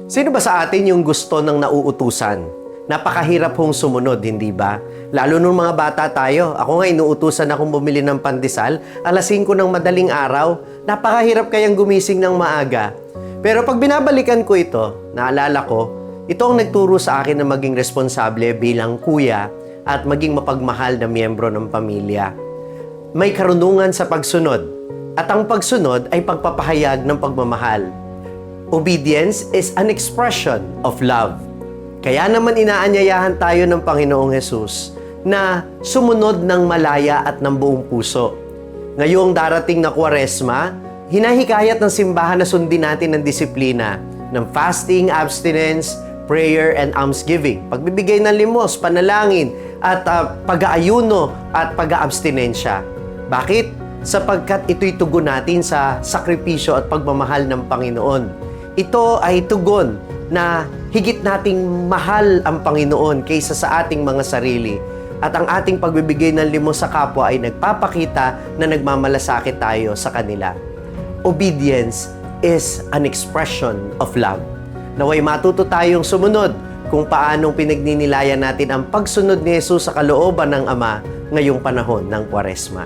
Sino ba sa atin yung gusto ng nauutusan? Napakahirap hong sumunod, hindi ba? Lalo nung mga bata tayo. Ako nga, inuutusan akong bumili ng pandesal, alas 5 ng madaling araw. Napakahirap kayang gumising ng maaga. Pero pag binabalikan ko ito, naalala ko, ito ang nagturo sa akin na maging responsable bilang kuya at maging mapagmahal na miyembro ng pamilya. May karunungan sa pagsunod, at ang pagsunod ay pagpapahayag ng pagmamahal. Obedience is an expression of love. Kaya naman inaanyayahan tayo ng Panginoong Hesus na sumunod ng malaya at ng buong puso. Ngayong darating na Kwaresma, hinahikayat ng simbahan na sundin natin ang disiplina ng fasting, abstinence, prayer, and almsgiving. Pagbibigay ng limos, panalangin, at pag-aayuno at pag-aabstinensya. Bakit? Sapagkat ito'y tugon natin sa sakripisyo at pagmamahal ng Panginoon. Ito ay tugon na higit nating mahal ang Panginoon kaysa sa ating mga sarili. At ang ating pagbibigay ng limos sa kapwa ay nagpapakita na nagmamalasakit tayo sa kanila. Obedience is an expression of love. Naway matuto tayong sumunod kung paanong pinagninilayan natin ang pagsunod ni Jesus sa kalooban ng Ama ngayong panahon ng Kwaresma.